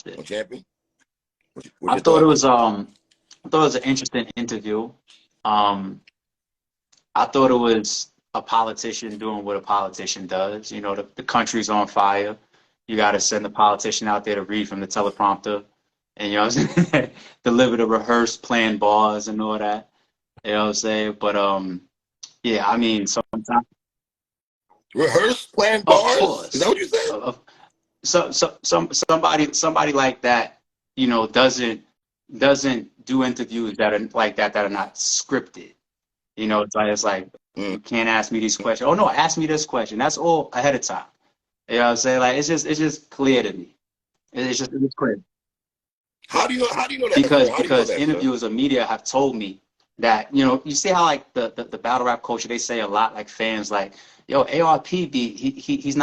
it. Champion? I thought it was an interesting interview. I thought it was a politician doing what a politician does. You know, the country's on fire. You got to send the politician out there to read from the teleprompter and, you know what I'm saying, deliver the rehearsed planned bars and all that. You know what I'm saying? But, yeah, I mean, sometimes. Rehearsed planned bars? Of course. Is that what you said? Somebody like that, you know, doesn't do interviews that are like that are not scripted. You know, it's like you can't ask me these questions. Oh no, ask me this question. That's all ahead of time. You know what I'm saying? Like it's just clear to me. It's clear. How do you know that? Because interviewers or media have told me that, you know, you see how like the battle rap culture, they say a lot, like fans like, yo, ARP he's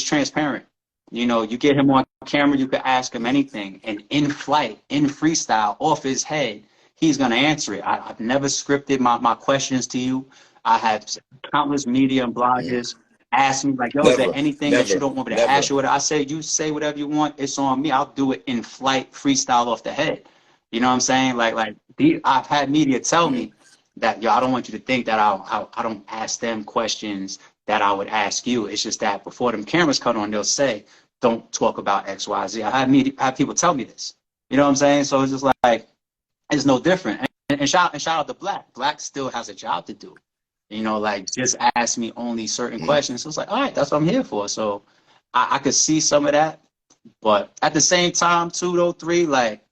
transparent. You know, you get him on camera, you could ask him anything, and in flight, in freestyle, off his head, he's gonna answer it. I've never scripted my questions to you. I have countless media and bloggers ask me like, yo, is there anything that you don't want me to ask you? I say, you say whatever you want, it's on me. I'll do it in flight, freestyle off the head. You know what I'm saying? I've had media tell me that, yo, I don't want you to think that I don't ask them questions that I would ask you. It's just that before them cameras cut on, they'll say, don't talk about X, Y, Z. I have people tell me this. You know what I'm saying? So it's just like, it's no different. And shout out to Black. Black still has a job to do. You know, like, just ask me only certain questions. So it's like, all right, that's what I'm here for. So I could see some of that. But at the same time, 203, like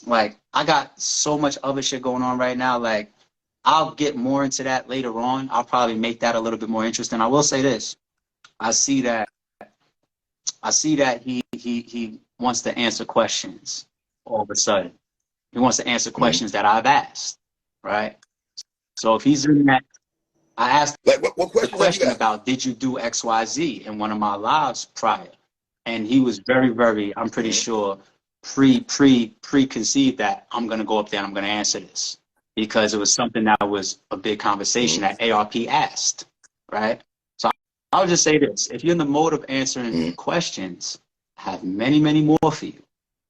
I got so much other shit going on right now. Like, I'll get more into that later on. I'll probably make that a little bit more interesting. I will say this. I see that he wants to answer questions all of a sudden. He wants to answer questions that I've asked, right? So if he's in that, I asked what the question about, did you do X, Y, Z in one of my lives prior? And he was very, very, I'm pretty sure, preconceived that I'm going to go up there and I'm going to answer this. Because it was something that was a big conversation that ARP asked, right? So I would just say this. If you're in the mode of answering questions, I have many, many more for you.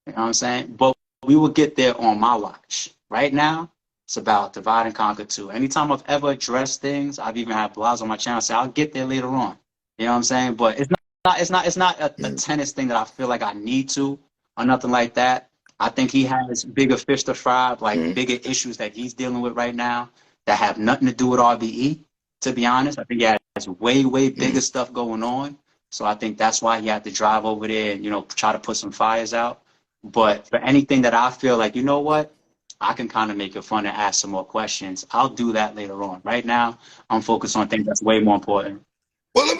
You know what I'm saying? But we will get there on my watch. Right now, it's about divide and conquer 2. Anytime I've ever addressed things, I've even had blogs on my channel say, I'll get there later on. You know what I'm saying? But it's not a tennis thing that I feel like I need to or nothing like that. I think he has bigger fish to fry, like bigger issues that he's dealing with right now that have nothing to do with RBE, to be honest. I think he has way, way bigger stuff going on. So I think that's why he had to drive over there and, you know, try to put some fires out. But for anything that I feel like, you know what, I can kind of make it fun and ask some more questions, I'll do that later on. Right now, I'm focused on things that's way more important. Well,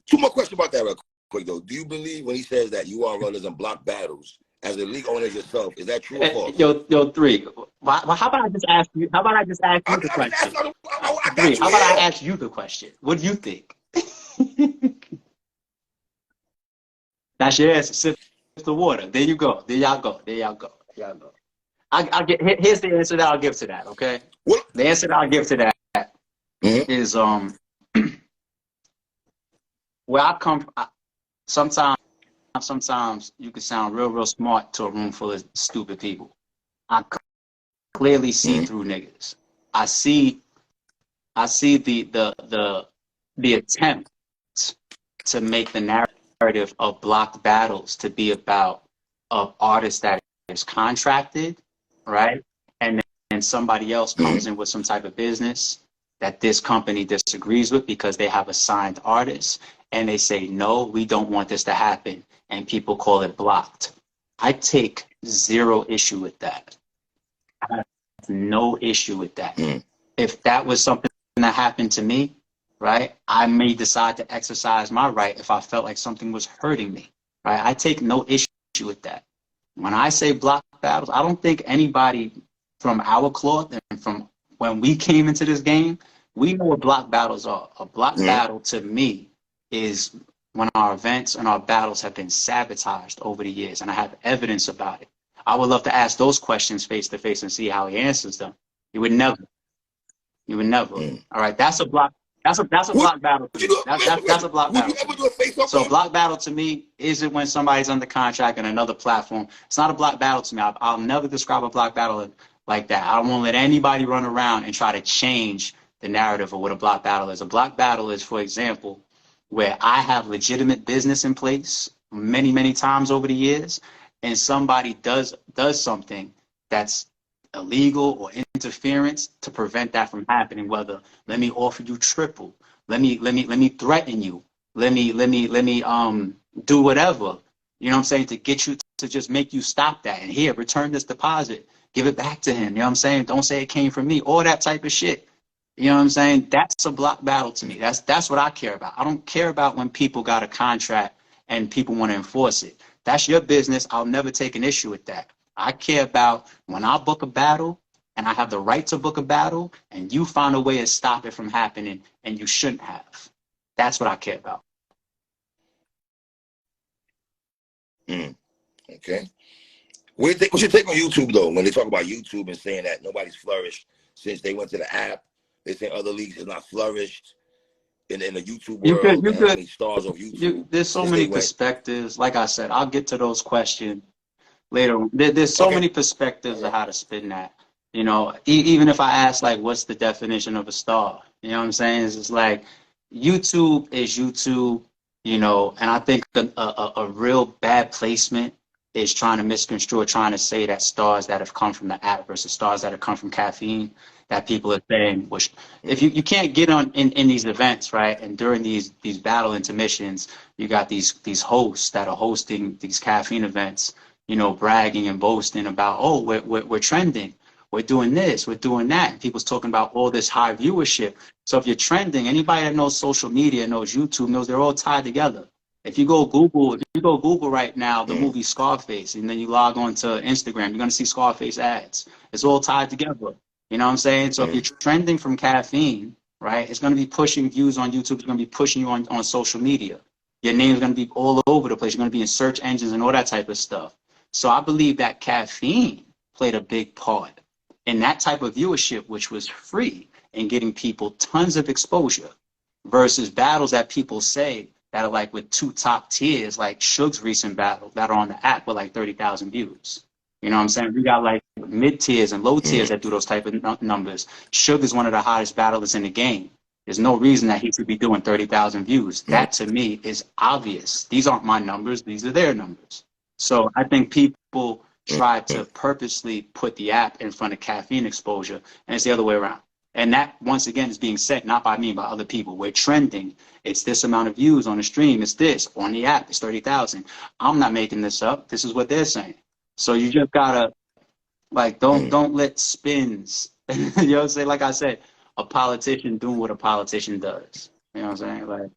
two more questions about that real quick, though. Do you believe when he says that you are runners and block battles, as a league owner yourself, is that true or false? Yo, 3. Well, how about I just ask you? How about I just ask you the question? 3. How about I ask you the question? What do you think? That's your answer. Sip the water. There you go. There y'all go. Here's the answer that I'll give to that. Okay. What? The answer that I'll give to that is where I come from. Sometimes you can sound real smart to a room full of stupid people. I clearly see through niggas. I see the attempt to make the narrative of blocked battles to be about an artist that is contracted, right? And then somebody else comes in with some type of business that this company disagrees with because they have a signed artist, and they say, no, we don't want this to happen. And people call it blocked. I take zero issue with that. I have no issue with that. If that was something that happened to me, right, I may decide to exercise my right if I felt like something was hurting me, right? I take no issue with that. When I say blocked battles, I don't think anybody from our cloth and from when we came into this game, we know what blocked battles are. A blocked battle to me is when our events and our battles have been sabotaged over the years, and I have evidence about it. I would love to ask those questions face to face and see how he answers them. You would never. All right, that's a block. That's a block battle. That's a block battle. Would you ever do a face face-off? So a block battle to me isn't when somebody's under contract in another platform. It's not a block battle to me. I'll never describe a block battle like that. I don't want to let anybody run around and try to change the narrative of what a block battle is. A block battle is, for example, where I have legitimate business in place many, many times over the years, and somebody does something that's illegal or interference to prevent that from happening. Whether let me offer you triple, let me threaten you, let me do whatever, you know what I'm saying, to get you to just make you stop that. And here, return this deposit, give it back to him. You know what I'm saying? Don't say it came from me. All that type of shit. You know what I'm saying? That's a block battle to me. That's what I care about. I don't care about when people got a contract and people want to enforce it. That's your business. I'll never take an issue with that. I care about when I book a battle and I have the right to book a battle and you find a way to stop it from happening and you shouldn't have. That's what I care about. Okay. What's your take on YouTube, though, when they talk about YouTube and saying that nobody's flourished since they went to the app? They say other leagues have not flourished in the YouTube world. You could, many stars of YouTube. There's so many perspectives. Like I said, I'll get to those questions later. There's so many perspectives of how to spin that. You know, even if I ask, like, what's the definition of a star? You know what I'm saying? It's just like YouTube is YouTube, you know, and I think a real bad placement is trying to misconstrue, trying to say that stars that have come from the app versus stars that have come from caffeine, that people are saying, which if you can't get on in these events, right, and during these battle intermissions, you got these hosts that are hosting these caffeine events, you know, bragging and boasting about, oh, we're trending, we're doing this, we're doing that, and people's talking about all this high viewership. So if you're trending, anybody that knows social media, knows YouTube, knows they're all tied together. If you go Google right now, the movie Scarface, and then you log on to Instagram, you're gonna see Scarface ads. It's all tied together. You know what I'm saying? So if you're trending from caffeine, right, it's gonna be pushing views on YouTube. It's gonna be pushing you on social media. Your name's gonna be all over the place. You're gonna be in search engines and all that type of stuff. So I believe that caffeine played a big part in that type of viewership, which was free and getting people tons of exposure, versus battles that people say that are like with two top tiers, like Suge's recent battle that are on the app with like 30,000 views. You know what I'm saying? We got like mid tiers and low tiers that do those type of numbers. Suge is one of the hottest battlers in the game. There's no reason that he should be doing 30,000 views. That to me is obvious. These aren't my numbers. These are their numbers. So I think people try to purposely put the app in front of caffeine exposure, and it's the other way around. And that, once again, is being said not by me, by other people. We're trending. It's this amount of views on the stream. It's this. On the app, it's 30,000. I'm not making this up. This is what they're saying. So you just gotta, like, don't let spins, you know what I'm saying? Like I said, a politician doing what a politician does. You know what I'm saying? Like,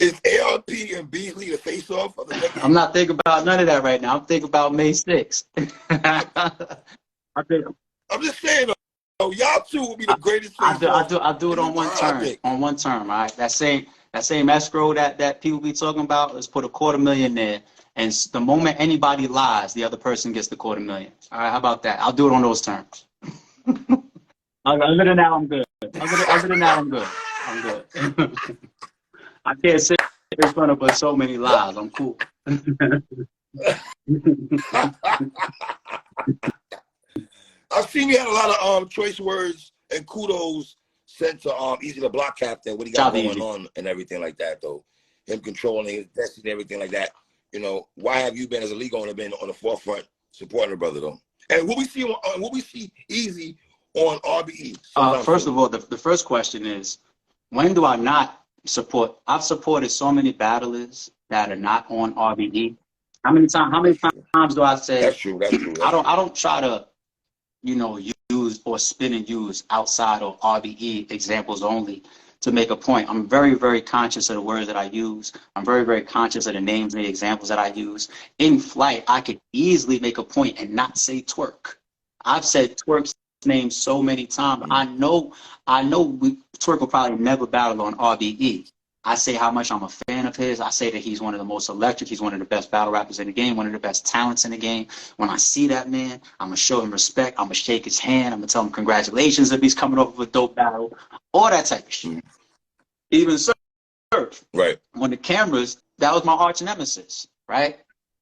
is ARP and Beasley the face-off of the decade? I'm not thinking about none of that right now. I'm thinking about May 6th. I'm just saying, though, y'all two will be the greatest face-off. I do it on one term. On one term, all right? That same escrow that people be talking about, let's put $250,000 there. And the moment anybody lies, the other person gets the $250,000. All right, how about that? I'll do it on those terms. Other than that, I'm good. Other than that, I'm good. I'm good. I can't sit in front of us so many lies. I'm cool. I've seen you had a lot of choice words and kudos sent to Easy the Block Captain, what he got going on and everything like that, though. Him controlling his destiny and everything like that. You know, why have you been, as a league owner, been on the forefront supporting the brother, though? And what we see Easy on RBE? First of all, the first question is, when do I not support? I've supported so many battlers that are not on RBE. How many times do I say? That's true. I don't try to, you know, use or spin and use outside of RBE examples only to make a point. I'm very, very conscious of the words that I use. I'm very, very conscious of the names and the examples that I use. In flight, I could easily make a point and not say Twerk. I've said Twerk's name so many times. I know Twerk will probably never battle on RBE. I say how much I'm a fan of his. I say that he's one of the most electric. He's one of the best battle rappers in the game, one of the best talents in the game. When I see that man, I'm going to show him respect. I'm going to shake his hand. I'm going to tell him congratulations if he's coming off of a dope battle. All that type of shit. Even so, Surf. Right. On the cameras, that was my arch nemesis, right?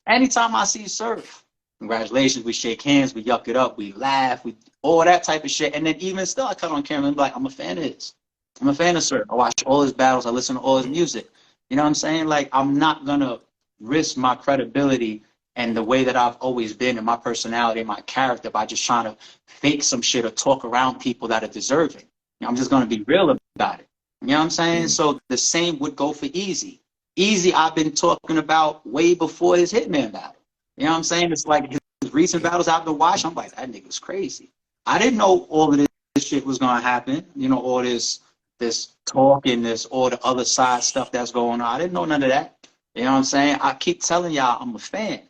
Anytime I see Surf, congratulations, we shake hands, we yuck it up, we laugh, we all that type of shit. And then even still, I cut on camera and be like, I'm a fan of his. I'm a fan of Surf. I watch all his battles. I listen to all his music. You know what I'm saying? Like, I'm not going to risk my credibility and the way that I've always been and my personality and my character by just trying to fake some shit or talk around people that are deserving. You know, I'm just going to be real about it. You know what I'm saying? So the same would go for Easy. Easy, I've been talking about way before his Hitman battle. You know what I'm saying? It's like his recent battles I've been watching. I'm like, that nigga's crazy. I didn't know all of this shit was going to happen. You know, all this talk and all the other side stuff that's going on. I didn't know none of that. You know what I'm saying? I keep telling y'all I'm a fan.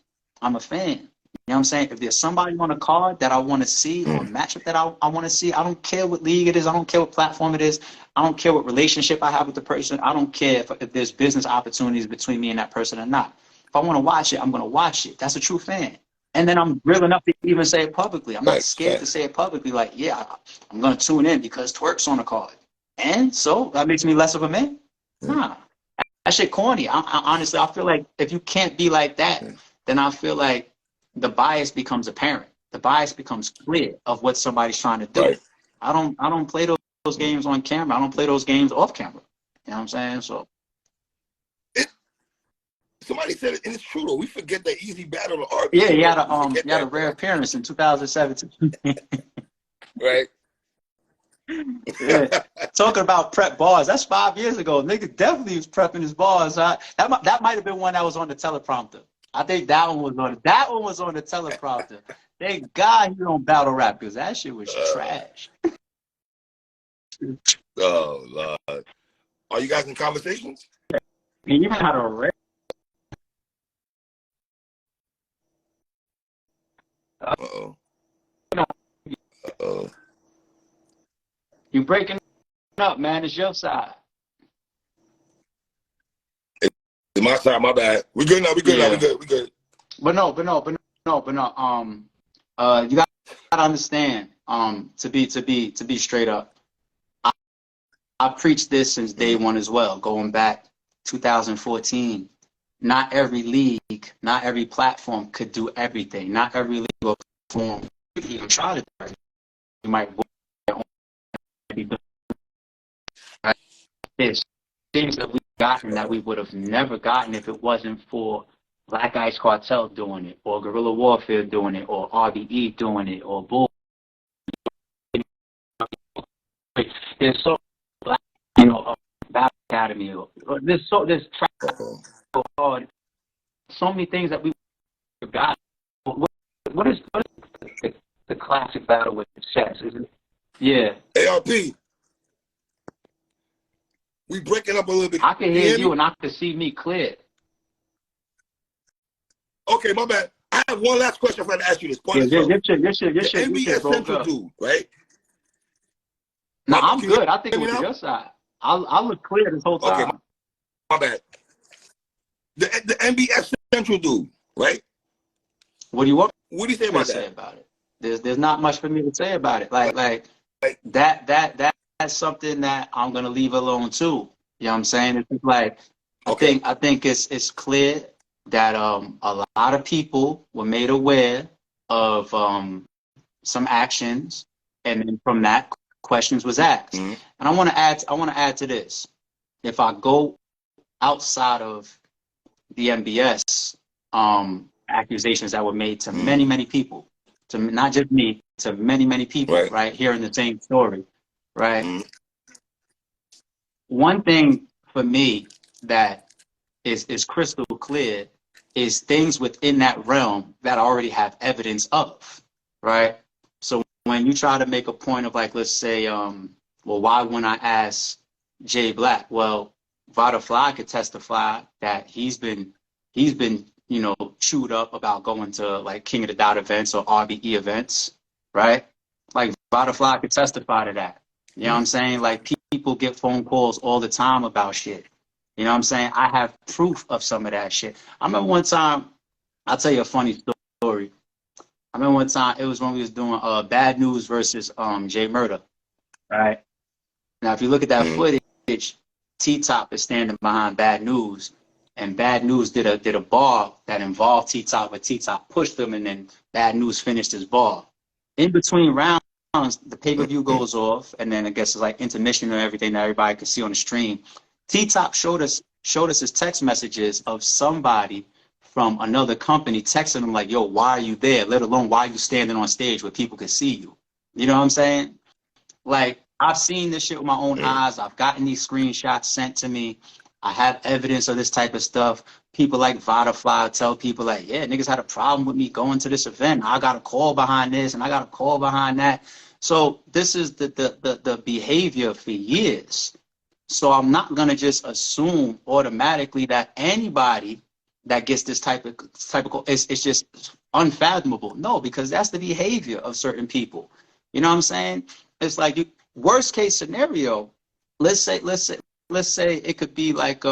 I'm a fan. You know what I'm saying? If there's somebody on a card that I want to see or a matchup that I want to see, I don't care what league it is. I don't care what platform it is. I don't care what relationship I have with the person. I don't care if there's business opportunities between me and that person or not. If I want to watch it, I'm going to watch it. That's a true fan. And then I'm real enough to even say it publicly. I'm not scared to say it publicly. Like, yeah, I'm going to tune in because Twerk's on the card. And so that makes me less of a man? Nah. That shit corny. I honestly, I feel like if you can't be like that, then I feel like the bias becomes apparent. The bias becomes clear of what somebody's trying to do. Right. I don't play those games on camera. I don't play those games off camera. You know what I'm saying? So somebody said it, and it's true though. We forget that Easy battle of ARP. Yeah, he had a rare appearance in 2017. Right. Yeah. Talking about prep bars, that's 5 years ago. Nigga definitely was prepping his bars. That might have been one that was on the teleprompter. I think that one was on the teleprompter. Thank God you don't battle rap because that shit was trash. Oh Lord. Are you guys in conversations? And you had a rare. Uh-oh. Uh-oh. You breaking up, man. It's your side. It's my side, my bad. We good now, we good now, we good. But no. You gotta understand, to be straight up. I preached this since day one as well, going back 2014. Not every league, not every platform could do everything. Not every league or platform could even try to do everything. You might be doing this. Things that we've gotten that we would have never gotten if it wasn't for Black Ice Cartel doing it, or Guerrilla Warfare doing it, or RBE doing it, or Bull. There's so, you know, Battle Academy, or there's track so hard, so many things that we forgot. What is the classic battle with chess? Is it? Yeah. ARP. We breaking up a little bit. I can hear you and I can see me clear. Okay, my bad. I have one last question. I'm going to ask you this. NBS Central dude, right? No, I'm good. I think it was your side. I look clear this whole time. Okay, my bad. The NBS Central dude, right? What do you say about that? Say about it? There's not much for me to say about it. Like that's something that I'm gonna leave alone too. You know what I'm saying? It's like I think it's clear that a lot of people were made aware of some actions, and then from that questions was asked. And I want to add to this. If I go outside of the NBS accusations that were made to many people, to not just me, to many people, right, hearing the same story, right? One thing for me that is crystal clear is things within that realm that I already have evidence of, right? So when you try to make a point of, like, let's say, well, why wouldn't I ask Jay Black? Well, Vada Fly could testify that he's been, you know, chewed up about going to like King of the Dot events or RBE events, right? Like Vada Fly could testify to that. You know what I'm saying? Like people get phone calls all the time about shit. You know what I'm saying? I have proof of some of that shit. I remember one time, I'll tell you a funny story. I remember one time, it was when we was doing Bad News versus Jay Murder, right? Now, if you look at that footage, T-Top is standing behind Bad News, and Bad News did a bar that involved T-Top, but T-Top pushed him, and then Bad News finished his bar. In between rounds, the pay-per-view goes off, and then I guess it's like intermission and everything that everybody could see on the stream. T-Top showed us his text messages of somebody from another company texting him like, yo, why are you there? Let alone why are you standing on stage where people can see you? You know what I'm saying? Like, I've seen this shit with my own eyes. I've gotten these screenshots sent to me. I have evidence of this type of stuff. People like Vodafly tell people like, yeah, niggas had a problem with me going to this event. I got a call behind this and I got a call behind that. So this is the behavior for years. So I'm not gonna just assume automatically that anybody that gets this type of it's just unfathomable. No, because that's the behavior of certain people. You know what I'm saying? It's like worst case scenario. Let's say it could be like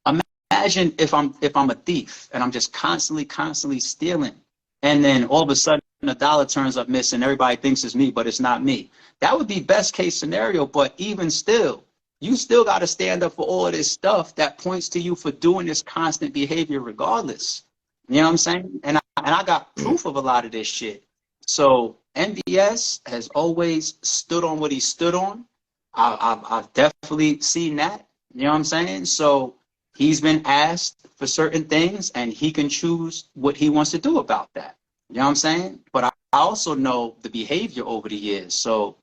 imagine if I'm a thief and I'm just constantly stealing, and then all of a sudden a dollar turns up missing. Everybody thinks it's me, but it's not me. That would be best case scenario. But even still, you still got to stand up for all of this stuff that points to you for doing this constant behavior regardless. You know what I'm saying? And I got proof of a lot of this shit. So NBS has always stood on what he stood on. I've definitely seen that. You know what I'm saying? So he's been asked for certain things, and he can choose what he wants to do about that. You know what I'm saying? But I also know the behavior over the years. So,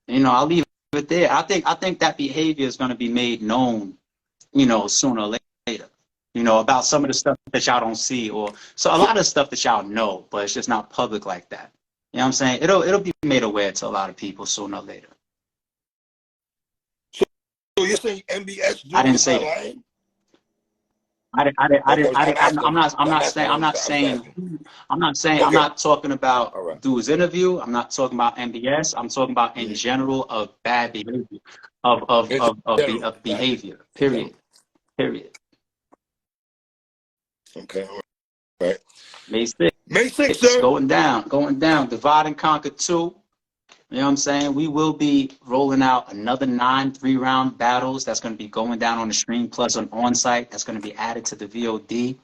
you know, I'll leave it there. I think that behavior is going to be made known, you know, sooner or later. You know, about some of the stuff that y'all don't see, or so a lot of stuff that y'all know, but it's just not public like that. You know what I'm saying? It'll be made aware to a lot of people sooner or later. So you're saying NBS? I didn't say that. I'm not talking about Dude's interview. I'm not talking about NBS. I'm talking about in general of bad behavior, of behavior. Period. Okay. All right. May 6th, sir. Going down. Divide and Conquer 2. You know what I'm saying? We will be rolling out another 9 3-round battles that's going to be going down on the stream, plus an on-site that's going to be added to the VOD.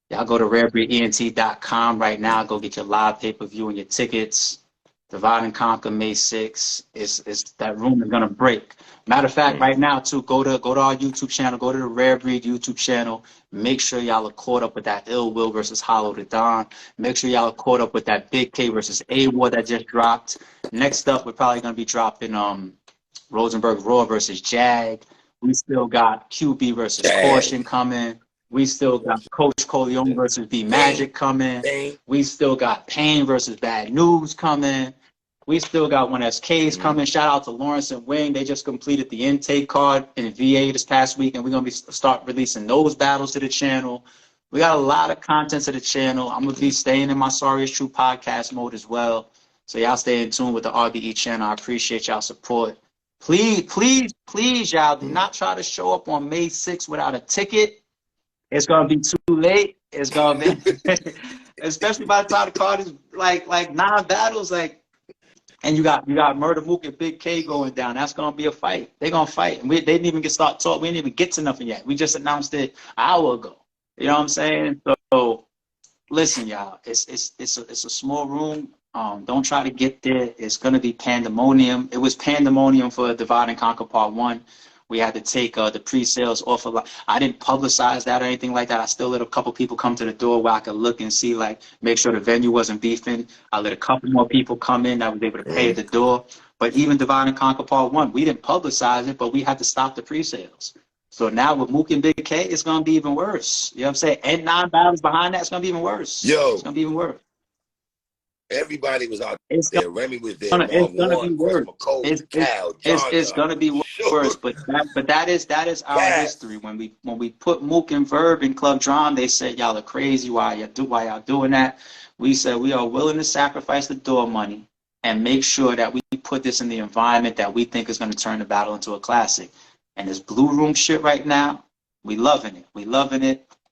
Y'all go to rarebreedent.com right now. Go get your live pay-per-view and your tickets. Divide and Conquer May 6th. Is that room is going to break. Matter of fact, right now, too, go to our YouTube channel. Go to the Rare Breed YouTube channel. Make sure y'all are caught up with that Ill Will versus Hollow to Don. Make sure y'all are caught up with that Big K versus A-War that just dropped. Next up, we're probably going to be dropping Rosenberg Raw versus Jag. We still got QB versus Caution coming. We still got Coach Coleon versus B Magic coming. We still got Pain versus Bad News coming. We still got one SK's coming. Shout out to Lawrence and Wing. They just completed the intake card in VA this past week, and we're going to start releasing those battles to the channel. We got a lot of content to the channel. I'm going to be staying in my Sorry Is True podcast mode as well. So y'all stay in tune with the RBE channel. I appreciate y'all support. Please, y'all do not try to show up on May 6th without a ticket. It's going to be too late. It's going to be, especially by the time the card is like 9 battles, and you got Murder Mook and Big K going down. That's gonna be a fight. They're gonna fight, and they didn't even start talking. We didn't even get to nothing yet. We just announced it an hour ago. You know what I'm saying? So listen, y'all. It's a small room. Don't try to get there. It's gonna be pandemonium. It was pandemonium for Divide and Conquer Part 1. We had to take the pre-sales off of. I didn't publicize that or anything like that. I still let a couple people come to the door where I could look and see, make sure the venue wasn't beefing. I let a couple more people come in that was able to pay at the door. But even Divide and Conquer Part 1, we didn't publicize it, but we had to stop the pre-sales. So now with Mook and Big K, it's going to be even worse. You know what I'm saying? And 9 battles behind that, it's going to be even worse. It's going to be even worse. Everybody was out there. Remy was there. It's gonna be worse. It's gonna be worse. But that is our history. When we put Mook and Verb in Club Drum, they said y'all are crazy. Why y'all doing that? We said we are willing to sacrifice the door money and make sure that we put this in the environment that we think is going to turn the battle into a classic. And this Blue Room shit right now, we loving it.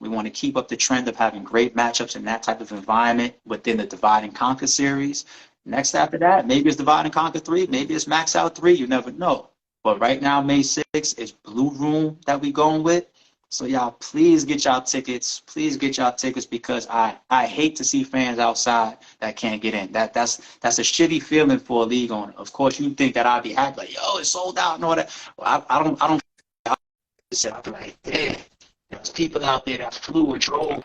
We want to keep up the trend of having great matchups in that type of environment within the Divide and Conquer series. Next after that, maybe it's Divide and Conquer 3, maybe it's Max Out 3, you never know. But right now, May 6th is Blue Room that we going with. So y'all, please get y'all tickets. Please get y'all tickets because I hate to see fans outside that can't get in. That's a shitty feeling for a league owner. Of course, you think that I'd be happy like, yo, it's sold out and all that. Well, I don't. I'll be like, damn, there's people out there that flew and drove